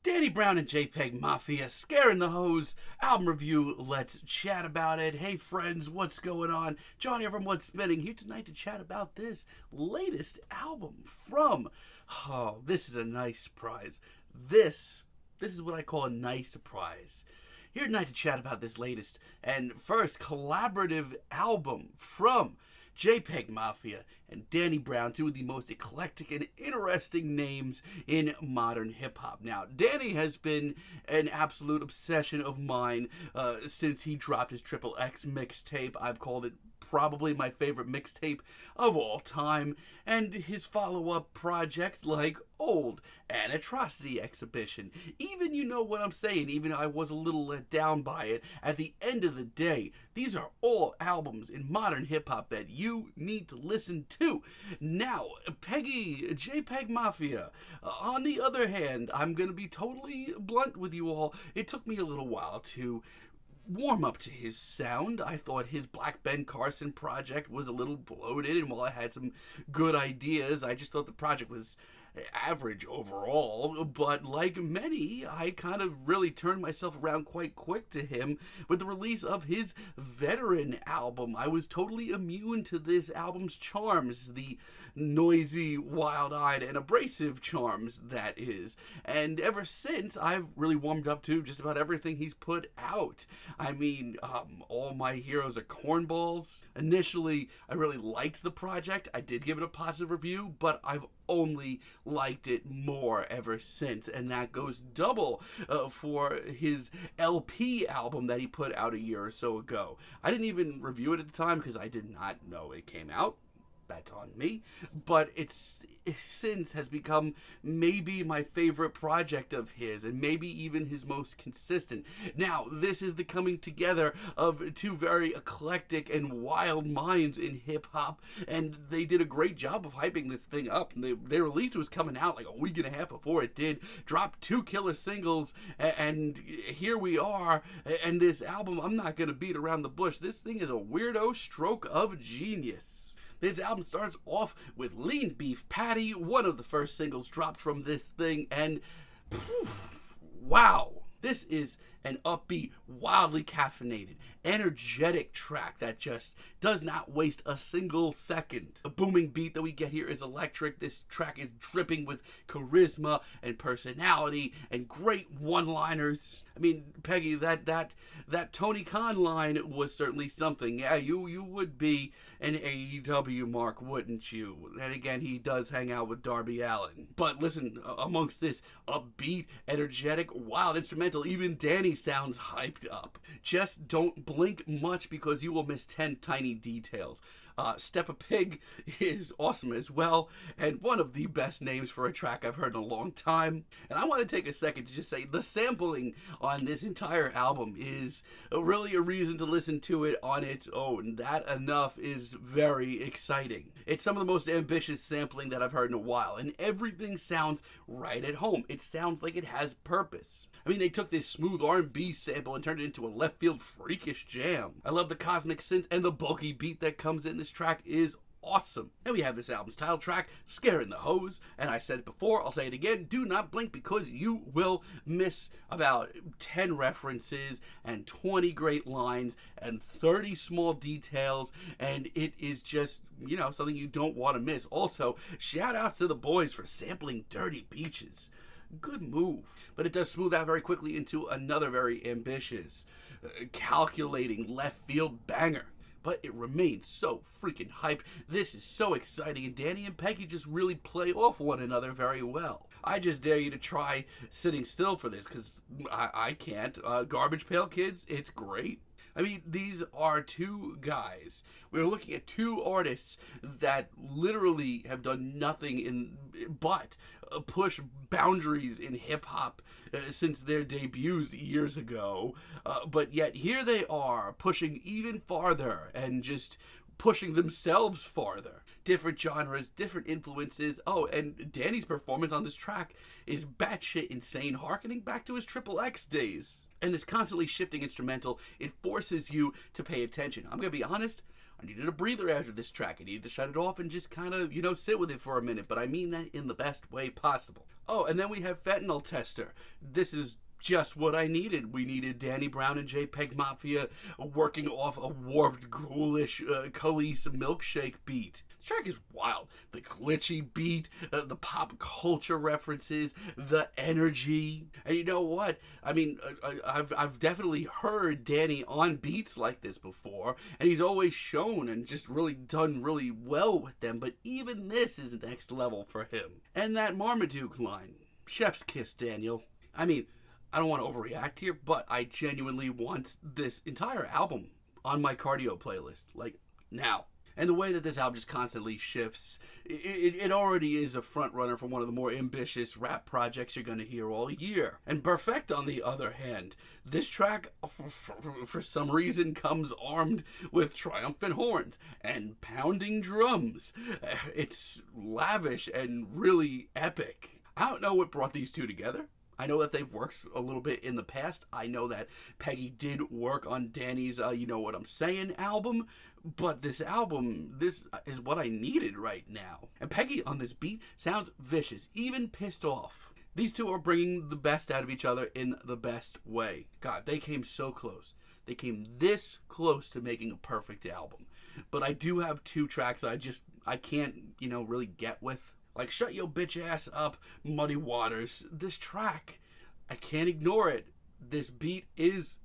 Danny Brown and JPEGMAFIA, Scaring the Hose, album review, let's chat about it. Hey friends, what's going on? Johnny from What's Spinning here tonight to chat about this latest album from, this is a nice surprise. This is what I call a nice surprise. Here tonight to chat about this latest and first collaborative album from JPEGMAFIA and Danny Brown, two of the most eclectic and interesting names in modern hip-hop. Now, Danny has been an absolute obsession of mine since he dropped his Triple X mixtape. I've called it probably my favorite mixtape of all time, and his follow-up projects like Old and Atrocity Exhibition. Even you know what I'm saying, even I was a little let down by it, at the end of the day, these are all albums in modern hip-hop that you need to listen to. Now, JPEGMAFIA, on the other hand, I'm going to be totally blunt with you all, it took me a little while to warm up to his sound. I thought his Black Ben Carson project was a little bloated, and while I had some good ideas, I just thought the project was average overall. But like many, I kind of really turned myself around quite quick to him with the release of his Veteran album. I was totally immune to this album's charms, the noisy, wild-eyed, and abrasive charms, that is. And ever since, I've really warmed up to just about everything he's put out. I mean, All My Heroes Are Cornballs. Initially, I really liked the project. I did give it a positive review, but I've only liked it more ever since, and that goes double for his LP album that he put out a year or so ago. I didn't even review it at the time because I did not know it came out. That's on me, but it since has become maybe my favorite project of his, and maybe even his most consistent. Now, this is the coming together of two very eclectic and wild minds in hip-hop, and they did a great job of hyping this thing up. And they released it was coming out like a week and a half before it did, dropped 2 killer singles, and here we are. And this album, I'm not going to beat around the bush, this thing is a weirdo stroke of genius. This album starts off with Lean Beef Patty, one of the first singles dropped from this thing, and wow. This is an upbeat, wildly caffeinated, energetic track that just does not waste a single second. The booming beat that we get here is electric. This track is dripping with charisma and personality and great one-liners. I mean, Peggy, that Tony Khan line was certainly something. Yeah, you would be an AEW mark, wouldn't you? And again, he does hang out with Darby Allin. But listen, amongst this upbeat, energetic, wild instrumental, even Danny sounds hyped up. Just don't blink much because you will miss 10 tiny details. Steppa Pig is awesome as well, and one of the best names for a track I've heard in a long time. And I want to take a second to just say the sampling on this entire album is really a reason to listen to it on its own. That enough is very exciting. It's some of the most ambitious sampling that I've heard in a while, and everything sounds right at home. It sounds like it has purpose. I mean, they took this smooth R&B sample and turned it into a left field freakish jam. I love the cosmic synth, and the bulky beat that comes in this track is awesome. And we have this album's title track, Scaring the Hose, and I said it before, I'll say it again, do not blink because you will miss about 10 references and 20 great lines and 30 small details, and it is just, something you don't want to miss. Also, shout outs to the boys for sampling Dirty Beaches. Good move. But it does smooth out very quickly into another very ambitious, calculating left field banger. But it remains so freaking hyped. This is so exciting, and Danny and Peggy just really play off one another very well. I just dare you to try sitting still for this, because I can't. Garbage Pail Kids, it's great. I mean, these are two guys. We're looking at two artists that literally have done nothing but push boundaries in hip-hop since their debuts years ago. But yet here they are, pushing even farther and just pushing themselves farther. Different genres, different influences. Oh, and Danny's performance on this track is batshit insane, harkening back to his Triple X days. And this constantly shifting instrumental, it forces you to pay attention. I'm going to be honest, I needed a breather after this track. I needed to shut it off and just kind of, sit with it for a minute. But I mean that in the best way possible. Oh, and then we have Fentanyl Tester. This is just what I needed. We needed Danny Brown and JPEGMAFIA working off a warped, ghoulish Khalees milkshake beat. This track is wild. The glitchy beat, the pop culture references, the energy. And you know what? I mean, I've definitely heard Danny on beats like this before, and he's always shown and just really done really well with them, but even this is next level for him. And that Marmaduke line. Chef's kiss, Daniel. I mean, I don't want to overreact here, but I genuinely want this entire album on my cardio playlist, like, now. And the way that this album just constantly shifts, it already is a front runner for one of the more ambitious rap projects you're going to hear all year. And Burfict, on the other hand, this track, for some reason, comes armed with triumphant horns and pounding drums. It's lavish and really epic. I don't know what brought these two together. I know that they've worked a little bit in the past. I know that Peggy did work on Danny's You Know What I'm Saying album, but this album, this is what I needed right now. And Peggy on this beat sounds vicious, even pissed off. These two are bringing the best out of each other in the best way. God, they came so close. They came this close to making a perfect album. But I do have two tracks that I can't, really get with. Like, Shut Your Bitch Ass Up, Muddy Waters. This track, I can't ignore it. This beat is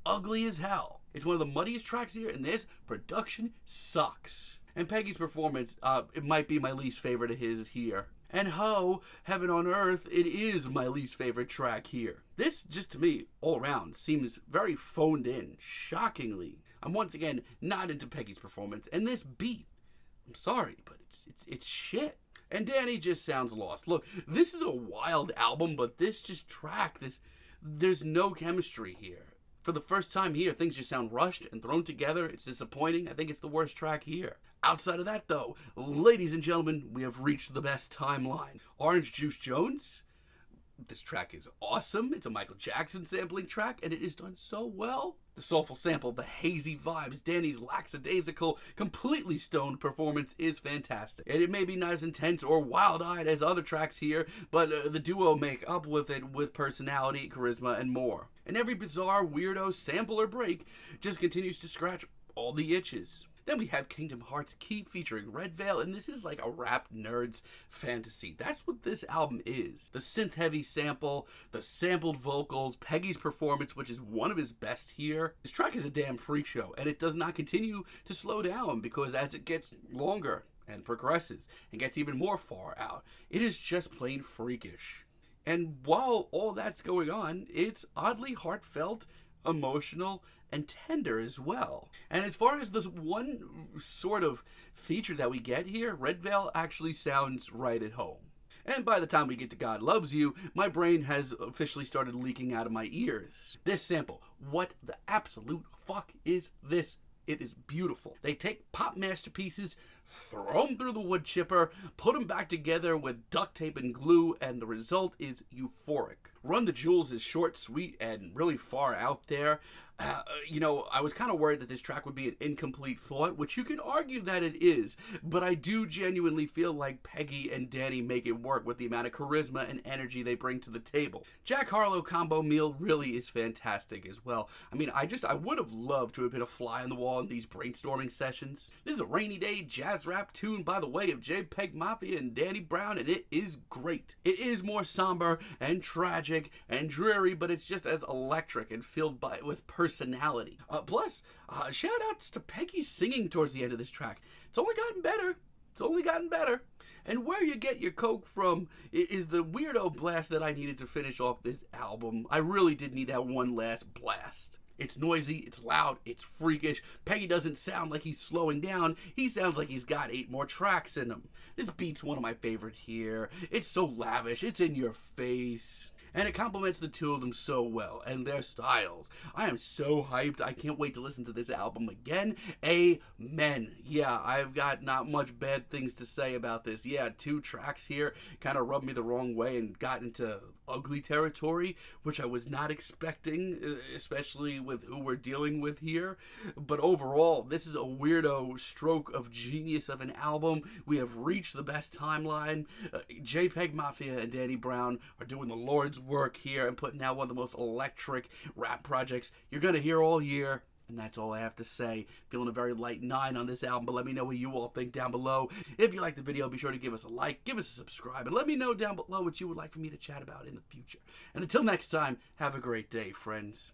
ugly as hell. It's one of the muddiest tracks here, and this production sucks. And Peggy's performance, it might be my least favorite of his here. And Ho, Heaven on Earth, it is my least favorite track here. This, just to me, all around, seems very phoned in, shockingly. I'm once again not into Peggy's performance, and this beat, I'm sorry, but it's shit. And Danny just sounds lost. Look, this is a wild album, but this track, there's no chemistry here. For the first time here, things just sound rushed and thrown together. It's disappointing. I think it's the worst track here. Outside of that, though, ladies and gentlemen, we have reached the best timeline. Orange Juice Jones. This track is awesome. It's a Michael Jackson sampling track, and it is done so well. The soulful sample, the hazy vibes, Danny's lackadaisical, completely stoned performance is fantastic. And it may be not as intense or wild-eyed as other tracks here, but the duo make up with it with personality, charisma, and more. And every bizarre, weirdo sample or break just continues to scratch all the itches. Then we have Kingdom Hearts Key featuring Red Veil, and this is like a rap nerd's fantasy. That's what this album is. The synth-heavy sample, the sampled vocals, Peggy's performance, which is one of his best here. This track is a damn freak show, and it does not continue to slow down because as it gets longer and progresses and gets even more far out, it is just plain freakish. And while all that's going on, it's oddly heartfelt, emotional, and tender as well. And as far as this one sort of feature that we get here, Red Veil actually sounds right at home. And by the time we get to God Loves You, my brain has officially started leaking out of my ears. This sample, what the absolute fuck is this? It is beautiful. They take pop masterpieces, throw them through the wood chipper, put them back together with duct tape and glue, and the result is euphoric. Run the Jewels is short, sweet, and really far out there. I was kind of worried that this track would be an incomplete thought, which you can argue that it is, but I do genuinely feel like Peggy and Danny make it work with the amount of charisma and energy they bring to the table. Jack Harlow combo meal really is fantastic as well. I mean, I would have loved to have been a fly on the wall in these brainstorming sessions. This is a rainy day jazz rap tune by the way of JPEGMAFIA and Danny Brown, and it is great. It is more somber and tragic and dreary, but it's just as electric and filled with personality. Plus, shout outs to Peggy singing towards the end of this track. It's only gotten better. It's only gotten better. And where you get your coke from is the weirdo blast that I needed to finish off this album. I really did need that one last blast. It's noisy, it's loud, it's freakish. Peggy doesn't sound like he's slowing down. He sounds like he's got 8 more tracks in him. This beat's one of my favorite here. It's so lavish, it's in your face. and it complements the two of them so well, and their styles. I am so hyped. I can't wait to listen to this album again. Amen. Yeah, I've got not much bad things to say about this. Yeah, 2 tracks here kind of rubbed me the wrong way and got into ugly territory, which I was not expecting, especially with who we're dealing with here. But overall, this is a weirdo stroke of genius of an album. We have reached the best timeline. JPEGMAFIA and Danny Brown are doing the Lord's work here and putting out one of the most electric rap projects you're gonna hear all year. And that's all I have to say. Feeling a very light 9 on this album, but let me know what you all think down below. If you like the video, be sure to give us a like, give us a subscribe, and let me know down below what you would like for me to chat about in the future. And until next time, have a great day, friends.